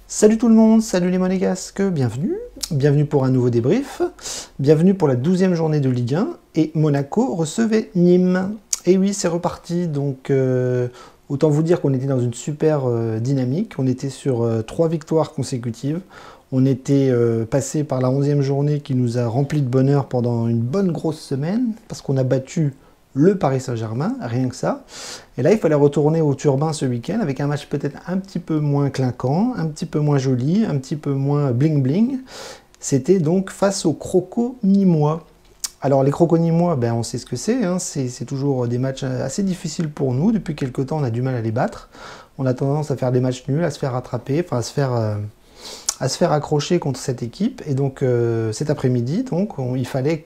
Salut tout le monde, salut les monégasques, bienvenue pour un nouveau débrief, bienvenue pour la 12e journée de Ligue 1, et Monaco recevait Nîmes. Et oui, c'est reparti, donc autant vous dire qu'on était dans une super dynamique, on était sur 3 victoires consécutives, on était passé par la 11e journée qui nous a rempli de bonheur pendant une bonne grosse semaine, parce qu'on a battu le Paris Saint-Germain, rien que ça. Et là, il fallait retourner au Turbin ce week-end avec un match peut-être un petit peu moins clinquant, un petit peu moins joli, un petit peu moins bling-bling. C'était donc face aux Crocos nîmois. Alors, les Crocos nîmois, ben, on sait ce que c'est, hein. C'est toujours des matchs assez difficiles pour nous. Depuis quelques temps, on a du mal à les battre. On a tendance à faire des matchs nuls, à se faire rattraper, enfin à se faire accrocher contre cette équipe. Et donc, cet après-midi, donc, il fallait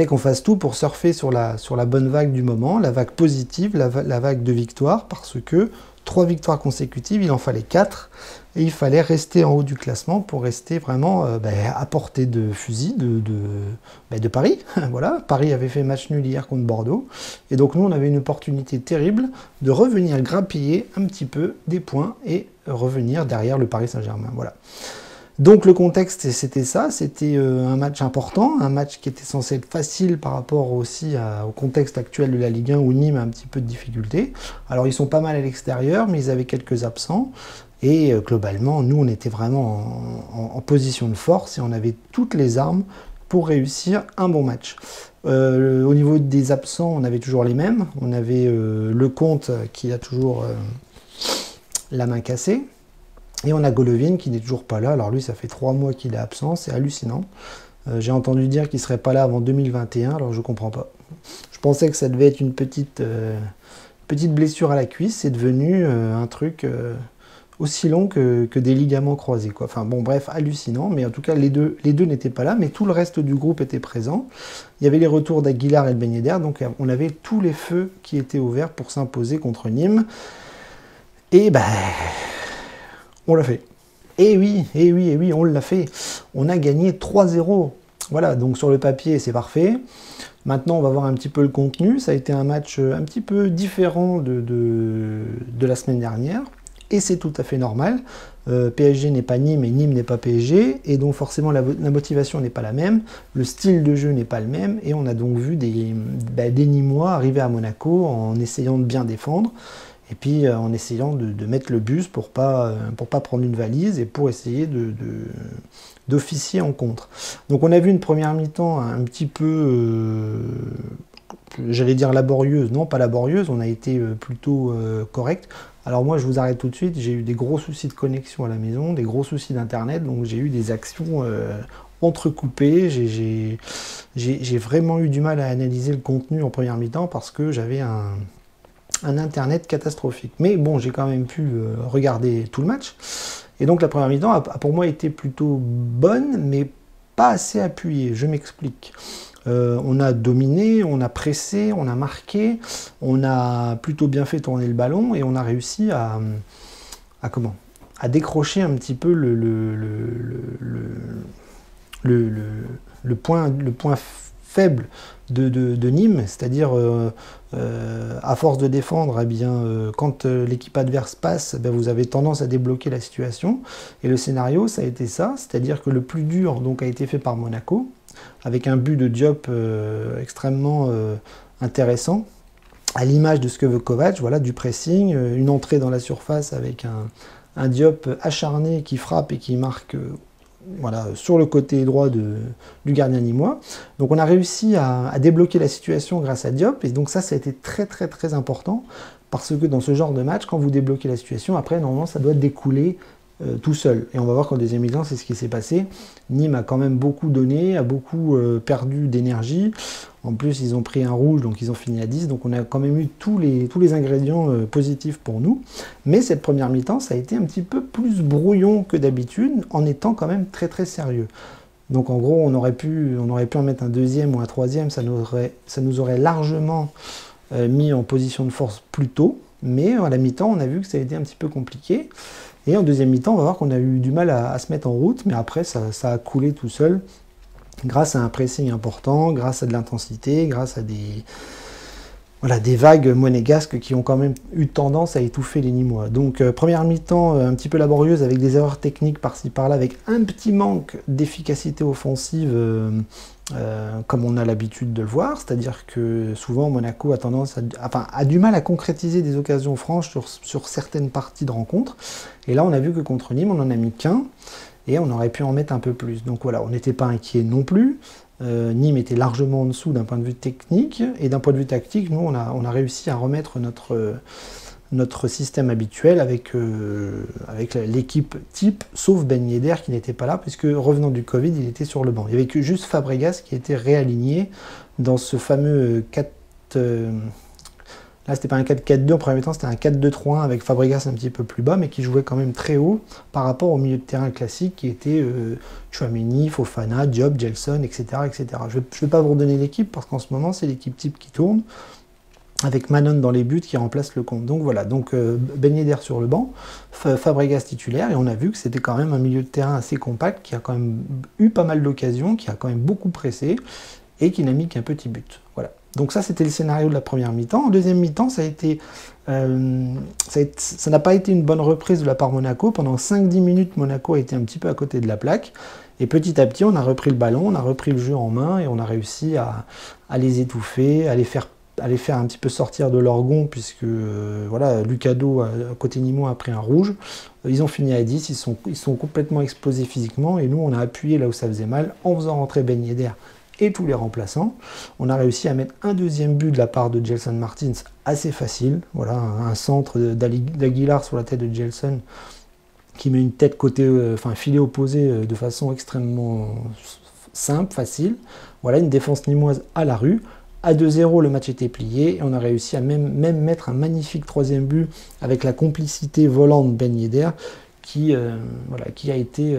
qu'on fasse tout pour surfer sur la bonne vague du moment, la vague positive, la vague de victoire, parce que 3 victoires consécutives, il en fallait 4, et il fallait rester en haut du classement pour rester vraiment à portée de fusil de Paris. Voilà, Paris avait fait match nul hier contre Bordeaux, et donc nous on avait une opportunité terrible de revenir grappiller un petit peu des points et revenir derrière le Paris Saint-Germain. Voilà. Donc le contexte, c'était ça, c'était un match important, un match qui était censé être facile par rapport aussi au contexte actuel de la Ligue 1 où Nîmes a un petit peu de difficultés. Alors ils sont pas mal à l'extérieur, mais ils avaient quelques absents. Et globalement, nous, on était vraiment en position de force et on avait toutes les armes pour réussir un bon match. Au niveau des absents, on avait toujours les mêmes. On avait Lecomte qui a toujours la main cassée. Et on a Golovin qui n'est toujours pas là. Alors lui, ça fait 3 mois qu'il est absent, c'est hallucinant. J'ai entendu dire qu'il ne serait pas là avant 2021, alors je ne comprends pas. Je pensais que ça devait être une petite blessure à la cuisse. C'est devenu un truc aussi long que des ligaments croisés, quoi. Enfin bon, bref, hallucinant. Mais en tout cas, les deux n'étaient pas là, mais tout le reste du groupe était présent. Il y avait les retours d'Aguilar et de Ben Yedder, donc on avait tous les feux qui étaient ouverts pour s'imposer contre Nîmes. Et ben... on l'a fait. Et oui, on l'a fait. On a gagné 3-0. Voilà, donc sur le papier, c'est parfait. Maintenant, on va voir un petit peu le contenu. Ça a été un match un petit peu différent de la semaine dernière. Et c'est tout à fait normal. PSG n'est pas Nîmes et Nîmes n'est pas PSG. Et donc forcément, la motivation n'est pas la même. Le style de jeu n'est pas le même. Et on a donc vu des Nîmois arriver à Monaco en essayant de bien défendre. Et puis en essayant de mettre le bus pour pas prendre une valise et pour essayer d'officier en contre. Donc on a vu une première mi-temps un petit peu, j'allais dire laborieuse, non pas laborieuse, on a été plutôt correct. Alors moi je vous arrête tout de suite, j'ai eu des gros soucis de connexion à la maison, des gros soucis d'internet, donc j'ai eu des actions entrecoupées, j'ai vraiment eu du mal à analyser le contenu en première mi-temps parce que j'avais un internet catastrophique. Mais bon, j'ai quand même pu regarder tout le match. Et donc la première mi-temps a pour moi été plutôt bonne, mais pas assez appuyée. Je m'explique. On a dominé, on a pressé, on a marqué, on a plutôt bien fait tourner le ballon et on a réussi à décrocher un petit peu le point faible de Nîmes, c'est-à-dire à force de défendre, eh bien, quand l'équipe adverse passe, eh bien, vous avez tendance à débloquer la situation. Et le scénario, ça a été ça, c'est-à-dire que le plus dur donc, a été fait par Monaco, avec un but de Diop extrêmement intéressant, à l'image de ce que veut Kovac, voilà, du pressing, une entrée dans la surface avec un Diop acharné qui frappe et qui marque... voilà, sur le côté droit du gardien nîmois. Donc on a réussi à débloquer la situation grâce à Diop, et donc ça a été très très très important, parce que dans ce genre de match, quand vous débloquez la situation, après normalement ça doit découler tout seul. Et on va voir qu'en deuxième mi-temps, c'est ce qui s'est passé. Nîmes a quand même beaucoup donné, a beaucoup perdu d'énergie. En plus, ils ont pris un rouge, donc ils ont fini à 10. Donc on a quand même eu tous les ingrédients positifs pour nous. Mais cette première mi-temps, ça a été un petit peu plus brouillon que d'habitude, en étant quand même très très sérieux. Donc en gros, on aurait pu en mettre un deuxième ou un troisième, ça nous aurait largement mis en position de force plus tôt. Mais à la mi-temps, on a vu que ça a été un petit peu compliqué. Et en deuxième mi-temps, on va voir qu'on a eu du mal à se mettre en route, mais après, ça a coulé tout seul. grâce à un pressing important, grâce à de l'intensité, grâce à des vagues monégasques qui ont quand même eu tendance à étouffer les Nîmois. Donc première mi-temps un petit peu laborieuse avec des erreurs techniques par-ci par-là, avec un petit manque d'efficacité offensive comme on a l'habitude de le voir, c'est-à-dire que souvent Monaco a tendance a du mal à concrétiser des occasions franches sur certaines parties de rencontre. Et là on a vu que contre Nîmes on en a mis qu'un et on aurait pu en mettre un peu plus. Donc voilà, on n'était pas inquiet non plus. Nîmes était largement en dessous d'un point de vue technique, et d'un point de vue tactique, nous on a réussi à remettre notre système habituel avec l'équipe type, sauf Ben Yedder qui n'était pas là, puisque revenant du Covid, il était sur le banc. Il n'y avait que juste Fabregas qui était réaligné dans ce fameux 4... Là, c'était pas un 4-4-2 en premier temps, c'était un 4-2-3-1 avec Fabregas un petit peu plus bas, mais qui jouait quand même très haut par rapport au milieu de terrain classique qui était Tchouaméni, Fofana, Diop, Gelson, etc. etc. Je ne vais pas vous redonner l'équipe parce qu'en ce moment, c'est l'équipe type qui tourne, avec Manon dans les buts qui remplace le compte. Donc voilà, donc Ben Yedder sur le banc, Fabregas titulaire, et on a vu que c'était quand même un milieu de terrain assez compact, qui a quand même eu pas mal d'occasions, qui a quand même beaucoup pressé, et qui n'a mis qu'un petit but. Voilà. Donc ça, c'était le scénario de la première mi-temps. En deuxième mi-temps, ça n'a pas été une bonne reprise de la part de Monaco. Pendant 5-10 minutes, Monaco a été un petit peu à côté de la plaque. Et petit à petit, on a repris le ballon, on a repris le jeu en main, et on a réussi à les étouffer, à les faire un petit peu sortir de leur gond, puisque voilà, Lucado, côté Nîmois, a pris un rouge. Ils ont fini à 10, ils sont complètement explosés physiquement, et nous, on a appuyé là où ça faisait mal, en faisant rentrer Ben Yedder et tous les remplaçants. On a réussi à mettre un deuxième but de la part de Gelson Martins assez facile. Voilà, un centre d'Aguilar sur la tête de Gelson qui met une tête côté, filet opposé de façon extrêmement simple, facile. Voilà, une défense nîmoise à la rue. À 2-0, le match était plié et on a réussi à même mettre un magnifique troisième but avec la complicité volante Ben Yedder qui a été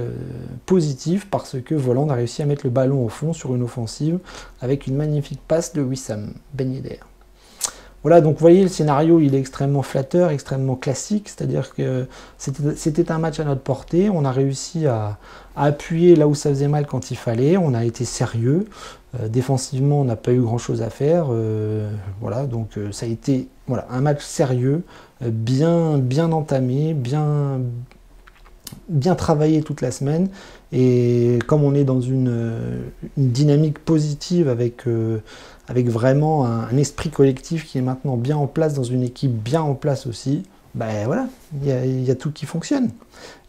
positif parce que Voland a réussi à mettre le ballon au fond sur une offensive avec une magnifique passe de Wissam Ben Yedder. Voilà, donc vous voyez, le scénario, il est extrêmement flatteur, extrêmement classique, c'est-à-dire que c'était un match à notre portée, on a réussi à appuyer là où ça faisait mal quand il fallait, on a été sérieux, défensivement, on n'a pas eu grand-chose à faire, voilà, donc ça a été un match sérieux, bien entamé, bien travaillé toute la semaine, et comme on est dans une dynamique positive avec vraiment un esprit collectif qui est maintenant bien en place dans une équipe bien en place aussi, ben voilà, il y a tout qui fonctionne.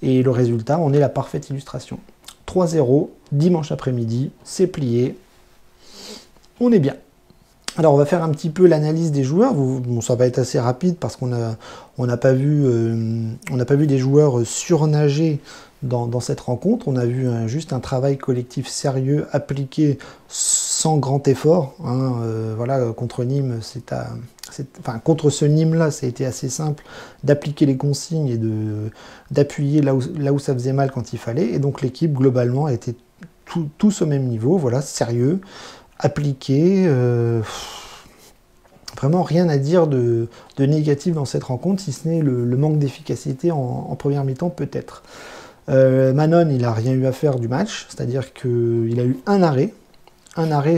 Et le résultat, on est la parfaite illustration. 3-0, dimanche après-midi, c'est plié, on est bien. Alors on va faire un petit peu l'analyse des joueurs. Bon, ça va être assez rapide parce qu'on n'a pas vu des joueurs surnager dans cette rencontre. On a vu juste un travail collectif sérieux appliqué sans grand effort. Hein. Voilà, contre Nîmes, contre ce Nîmes-là, ça a été assez simple d'appliquer les consignes et d'appuyer là où ça faisait mal quand il fallait. Et donc l'équipe globalement a été tous au même niveau. Voilà, sérieux, appliqué. Vraiment rien à dire de négatif dans cette rencontre, si ce n'est le manque d'efficacité en première mi-temps peut-être. Manon, il n'a rien eu à faire du match, c'est-à-dire qu'il a eu un arrêt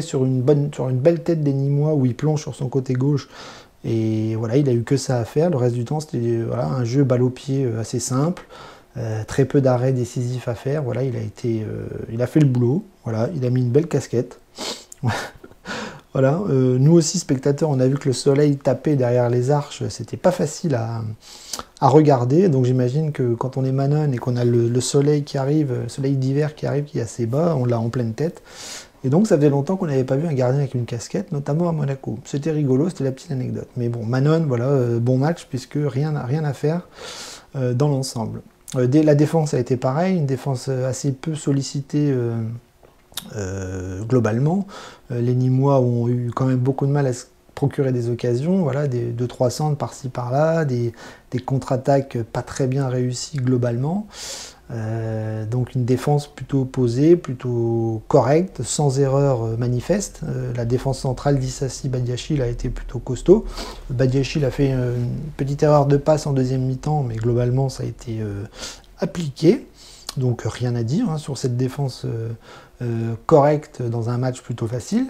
sur une belle tête des Nîmois où il plonge sur son côté gauche, et voilà, il a eu que ça à faire. Le reste du temps, c'était un jeu balle au pied assez simple, très peu d'arrêts décisifs à faire. Voilà, il a fait le boulot, voilà, il a mis une belle casquette. Voilà, nous aussi spectateurs, on a vu que le soleil tapait derrière les arches, c'était pas facile à regarder, donc j'imagine que quand on est Manon et qu'on a le soleil qui arrive, le soleil d'hiver qui arrive, qui est assez bas, on l'a en pleine tête, et donc ça faisait longtemps qu'on n'avait pas vu un gardien avec une casquette, notamment à Monaco. C'était rigolo, c'était la petite anecdote. Mais bon, Manon, voilà, bon match, puisque rien à faire dans l'ensemble. La défense a été pareil, une défense assez peu sollicitée globalement. Les Nîmois ont eu quand même beaucoup de mal à se procurer des occasions, voilà, des 2-3 centres par-ci par-là, des contre-attaques pas très bien réussies globalement. Donc une défense plutôt posée, plutôt correcte, sans erreur manifeste. La défense centrale d'Issassi Badiachil a été plutôt costaud. Badiachil a fait une petite erreur de passe en deuxième mi-temps, mais globalement ça a été appliqué. Donc rien à dire sur cette défense corrects dans un match plutôt facile.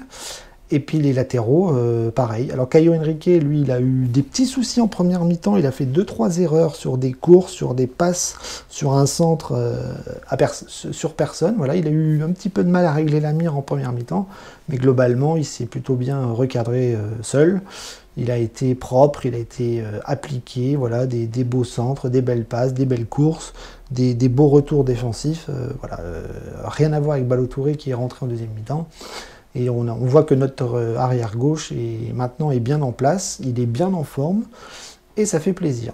Et puis les latéraux, pareil. Alors Caio Henrique, lui, il a eu des petits soucis en première mi-temps. Il a fait 2-3 erreurs sur des courses, sur des passes, sur un centre sur personne. Voilà, il a eu un petit peu de mal à régler la mire en première mi-temps. Mais globalement, il s'est plutôt bien recadré seul. Il a été propre, il a été appliqué. Voilà, des beaux centres, des belles passes, des belles courses, des beaux retours défensifs. Voilà, rien à voir avec Ballo-Touré qui est rentré en deuxième mi-temps. Et on voit que notre arrière-gauche maintenant est bien en place, il est bien en forme, et ça fait plaisir.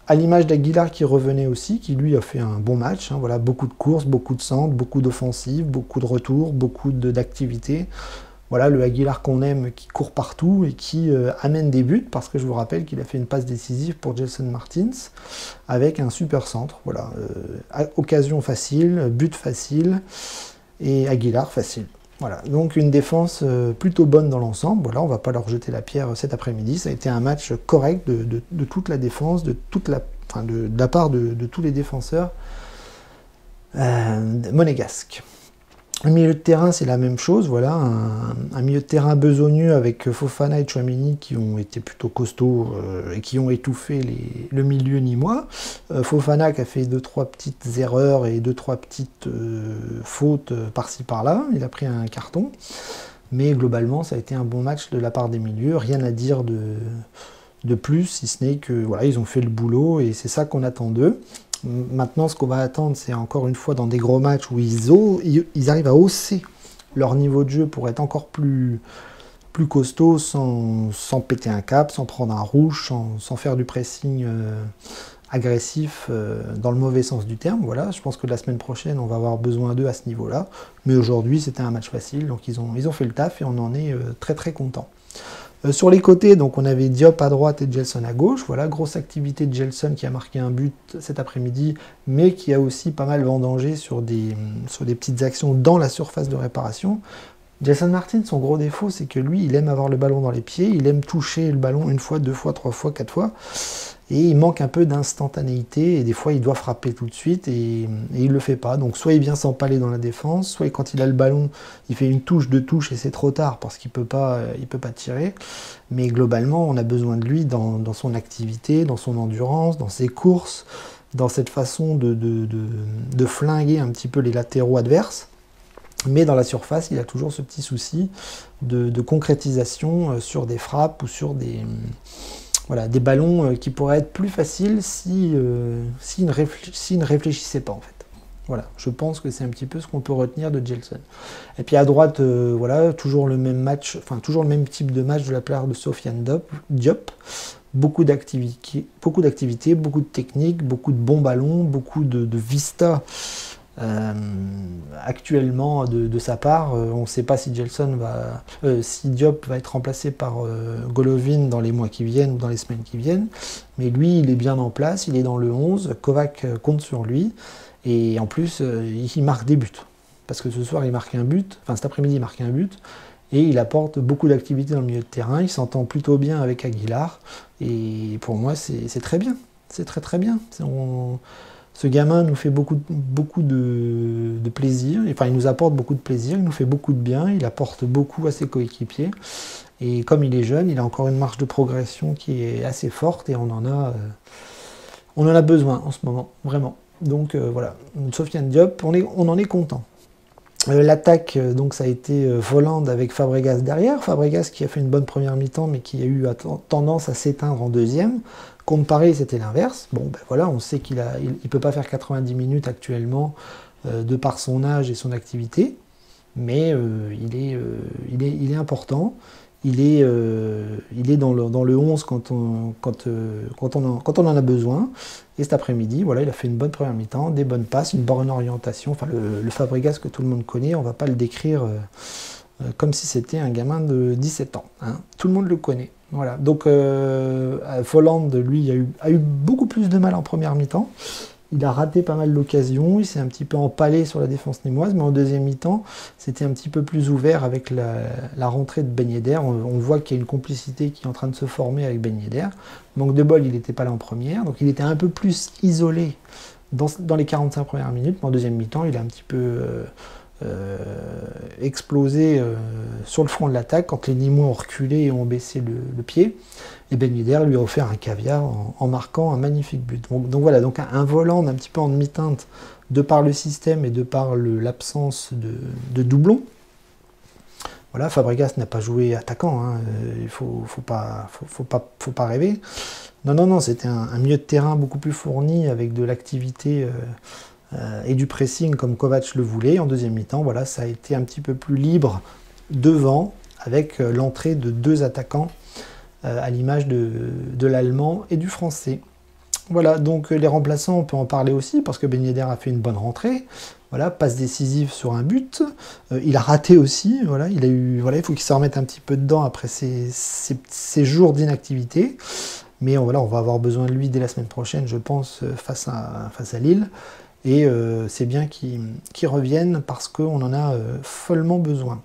À l'image d'Aguilar qui revenait aussi, qui lui a fait un bon match, hein, voilà, beaucoup de courses, beaucoup de centres, beaucoup d'offensives, beaucoup de retours, beaucoup d'activités. Voilà le Aguilar qu'on aime, qui court partout et qui amène des buts, parce que je vous rappelle qu'il a fait une passe décisive pour Gelson Martins, avec un super centre. Voilà, occasion facile, but facile, et Aguilar facile. Voilà, donc une défense plutôt bonne dans l'ensemble. Voilà, on ne va pas leur jeter la pierre cet après-midi. Ça a été un match correct de toute la défense, de la part de tous les défenseurs monégasques. Le milieu de terrain, c'est la même chose. Voilà, un milieu de terrain besogneux avec Fofana et Tchouaméni qui ont été plutôt costauds et qui ont étouffé le milieu nîmois. Fofana qui a fait 2-3 petites erreurs et 2-3 petites fautes par-ci par-là. Il a pris un carton. Mais globalement, ça a été un bon match de la part des milieux. Rien à dire de plus, si ce n'est que voilà, ils ont fait le boulot et c'est ça qu'on attend d'eux. Maintenant, ce qu'on va attendre, c'est encore une fois dans des gros matchs où ils arrivent à hausser leur niveau de jeu pour être encore plus costaud, sans péter un cap, sans prendre un rouge, sans faire du pressing agressif dans le mauvais sens du terme. Voilà, je pense que la semaine prochaine, on va avoir besoin d'eux à ce niveau-là. Mais aujourd'hui, c'était un match facile, donc ils ont fait le taf et on en est très très content. Sur les côtés, donc on avait Diop à droite et Gelson à gauche. Voilà, grosse activité de Gelson qui a marqué un but cet après-midi, mais qui a aussi pas mal vendangé sur des petites actions dans la surface de réparation. Gelson Martins, son gros défaut, c'est que lui, il aime avoir le ballon dans les pieds, il aime toucher le ballon une fois, deux fois, trois fois, quatre fois, et il manque un peu d'instantanéité, et des fois il doit frapper tout de suite, et il le fait pas. Donc soit il vient s'empaler dans la défense, soit quand il a le ballon, il fait une touche, deux touches, et c'est trop tard, parce qu'il peut pas tirer. Mais globalement, on a besoin de lui dans son activité, dans son endurance, dans ses courses, dans cette façon de flinguer un petit peu les latéraux adverses. Mais dans la surface, il a toujours ce petit souci de concrétisation sur des frappes ou sur des ballons qui pourraient être plus faciles s'il ne réfléchissait pas en fait. Voilà, je pense que c'est un petit peu ce qu'on peut retenir de Gelson. Et puis à droite, voilà, toujours le même match, enfin toujours le même type de match de la part de Sofiane Diop. Beaucoup d'activité, beaucoup de technique, beaucoup de bons ballons, beaucoup de vista. Actuellement de sa part, on ne sait pas si si Diop va être remplacé par Golovin dans les mois qui viennent ou dans les semaines qui viennent, mais lui il est bien en place, il est dans le 11, Kovac compte sur lui, et en plus il marque des buts, parce que ce soir il marque un but, enfin cet après-midi il marque un but, et il apporte beaucoup d'activité dans le milieu de terrain, il s'entend plutôt bien avec Aguilar, et pour moi c'est très bien, c'est très bien. Ce gamin nous fait beaucoup de plaisir, enfin il nous apporte beaucoup de plaisir, il nous fait beaucoup de bien, il apporte beaucoup à ses coéquipiers. Et comme il est jeune, il a encore une marge de progression qui est assez forte et on en a besoin en ce moment, vraiment. Donc voilà, Sofiane Diop, on en est content. L'attaque, donc ça a été Volande avec Fabregas derrière. Fabregas qui a fait une bonne première mi-temps, mais qui a eu tendance à s'éteindre en deuxième. Contre Paris, c'était l'inverse. Bon, ben voilà, on sait qu'il ne peut pas faire 90 minutes actuellement de par son âge et son activité, mais il est important. Il est dans le 11 quand on en a besoin. Et cet après-midi, voilà, il a fait une bonne première mi-temps, des bonnes passes, une bonne orientation. Enfin, le Fabregas que tout le monde connaît, on ne va pas le décrire comme si c'était un gamin de 17 ans. Hein. Tout le monde le connaît. Voilà. Donc, Volland, lui, a eu beaucoup plus de mal en première mi-temps. Il a raté pas mal d'occasions, il s'est un petit peu empalé sur la défense nîmoise, mais en deuxième mi-temps, c'était un petit peu plus ouvert avec la rentrée de Ben Yedder. On voit qu'il y a une complicité qui est en train de se former avec Ben Yedder. Manque de bol, il n'était pas là en première, donc il était un peu plus isolé dans les 45 premières minutes, mais en deuxième mi-temps, il a un petit peu explosé sur le front de l'attaque quand les Nîmois ont reculé et ont baissé le pied. Et Ben Yedder lui a offert un caviar en marquant un magnifique but. Donc voilà, donc un volant un petit peu en demi-teinte de par le système et de par l'absence de doublons. Voilà, Fabregas n'a pas joué attaquant, hein. Il faut pas rêver. Non, c'était un milieu de terrain beaucoup plus fourni avec de l'activité et du pressing comme Kovac le voulait. En deuxième mi-temps, voilà, ça a été un petit peu plus libre devant avec l'entrée de 2 attaquants à l'image de l'allemand et du français. Voilà, donc les remplaçants, on peut en parler aussi, parce que Ben Yedder a fait une bonne rentrée. Voilà, passe décisive sur un but. Il a raté aussi, voilà, il faut qu'il se remette un petit peu dedans après ces jours d'inactivité. Mais voilà, on va avoir besoin de lui dès la semaine prochaine, je pense, face à Lille. Et c'est bien qu'il revienne, parce qu'on en a follement besoin.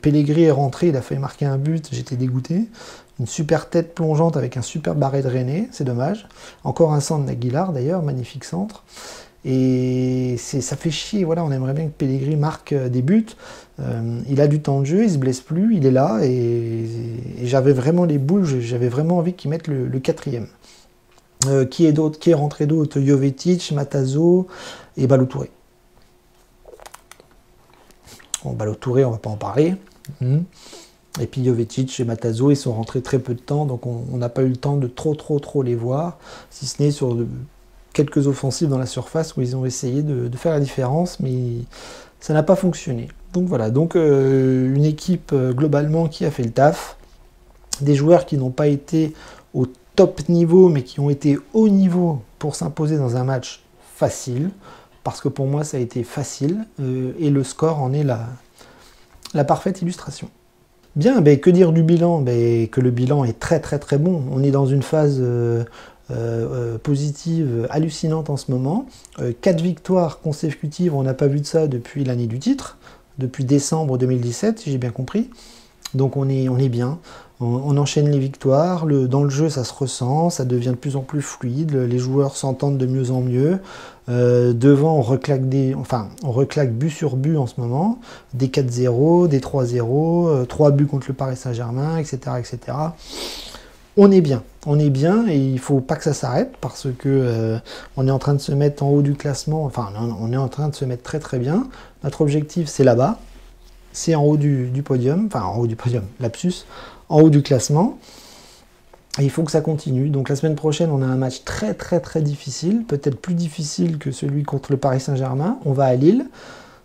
Pellegrini est rentré, il a failli marquer un but, j'étais dégoûté. Une super tête plongeante avec un super barré de René, c'est dommage. Encore un centre d'Aguilar d'ailleurs, magnifique centre. Et ça fait chier, voilà, on aimerait bien que Pellegrini marque des buts. Il a du temps de jeu, il se blesse plus, il est là, et j'avais vraiment les boules, j'avais vraiment envie qu'il mette le 4e. Qui est rentré d'autre? Jovetic, Matazo et Ballo-Touré. Bon, Ballo-Touré, on va pas en parler. Et puis Jovetic et Matazo, ils sont rentrés très peu de temps, donc on n'a pas eu le temps de trop les voir, si ce n'est sur quelques offensives dans la surface où ils ont essayé de faire la différence, mais ça n'a pas fonctionné. Donc voilà, donc une équipe globalement qui a fait le taf, des joueurs qui n'ont pas été au top niveau, mais qui ont été haut niveau pour s'imposer dans un match facile, parce que pour moi ça a été facile, et le score en est la parfaite illustration. Bien, que dire du bilan? Que le bilan est très bon. On est dans une phase positive hallucinante en ce moment. 4 victoires consécutives, on n'a pas vu de ça depuis l'année du titre, depuis décembre 2017, si j'ai bien compris. Donc on est bien. On enchaîne les victoires, dans le jeu ça se ressent, ça devient de plus en plus fluide, les joueurs s'entendent de mieux en mieux. Devant on reclaque but sur but en ce moment, des 4-0, des 3-0, 3 buts contre le Paris Saint-Germain, etc., etc. On est bien et il ne faut pas que ça s'arrête, parce que on est en train de se mettre en haut du classement, enfin on est en train de se mettre très bien. Notre objectif c'est là-bas, c'est en haut du podium, lapsus, en haut du classement. Et il faut que ça continue. Donc la semaine prochaine, on a un match très difficile, peut-être plus difficile que celui contre le Paris Saint-Germain. On va à Lille.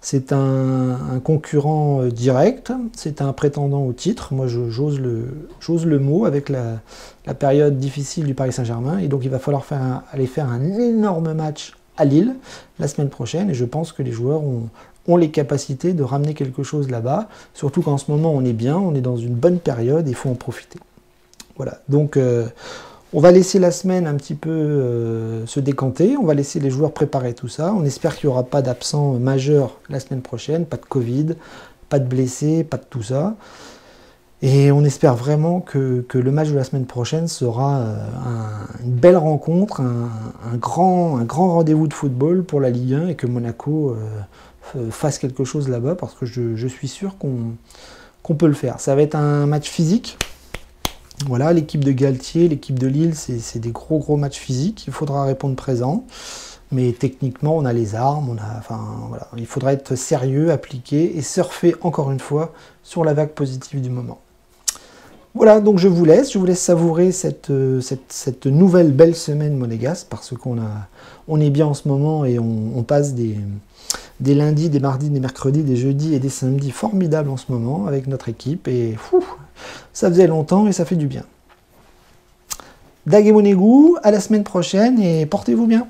C'est un concurrent direct, c'est un prétendant au titre. Moi, j'ose le mot avec la période difficile du Paris Saint-Germain. Et donc, il va falloir aller faire un énorme match à Lille la semaine prochaine. Et je pense que les joueurs ont les capacités de ramener quelque chose là-bas. Surtout qu'en ce moment, on est bien, on est dans une bonne période et il faut en profiter. Voilà, donc on va laisser la semaine un petit peu se décanter, on va laisser les joueurs préparer tout ça, on espère qu'il n'y aura pas d'absents majeurs la semaine prochaine, pas de Covid, pas de blessés, pas de tout ça, et on espère vraiment que le match de la semaine prochaine sera une belle rencontre, un grand rendez-vous de football pour la Ligue 1 et que Monaco fasse quelque chose là-bas, parce que je suis sûr qu'on peut le faire. Ça va être un match physique. Voilà, l'équipe de Galtier, l'équipe de Lille, c'est des gros matchs physiques. Il faudra répondre présent. Mais techniquement, on a les armes. Voilà. Il faudra être sérieux, appliqué et surfer encore une fois sur la vague positive du moment. Voilà, donc je vous laisse savourer cette nouvelle belle semaine monégasque, parce qu'on est bien en ce moment et on passe des lundis, des mardis, des mercredis, des jeudis et des samedis formidables en ce moment avec notre équipe, et ça faisait longtemps et ça fait du bien. Dagemonegu, à la semaine prochaine et portez-vous bien.